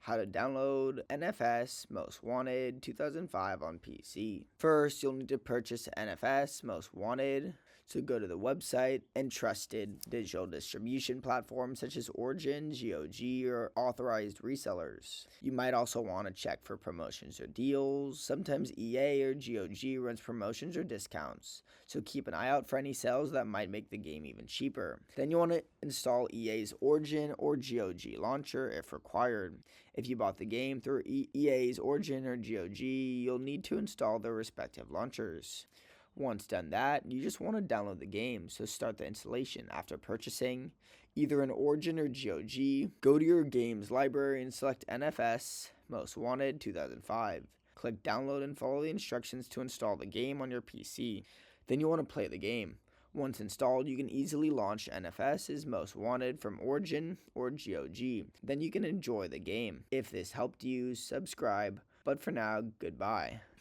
How to download NFS Most Wanted 2005 on PC. First, you'll need to purchase NFS Most Wanted. So go to the website and trusted digital distribution platforms such as Origin, GOG, or authorized resellers. You might also want to check for promotions or deals. Sometimes EA or GOG runs promotions or discounts, so keep an eye out for any sales that might make the game even cheaper. Then you want to install EA's Origin or GOG launcher if required. If you bought the game through EA's Origin or GOG, you'll need to install their respective launchers. Once done that, you just want to download the game, so start the installation. After purchasing either an Origin or GOG, go to your game's library and select NFS Most Wanted 2005. Click download and follow the instructions to install the game on your PC. Then you want to play the game. Once installed, you can easily launch NFS's Most Wanted from Origin or GOG. Then you can enjoy the game. If this helped you, subscribe. But for now, goodbye.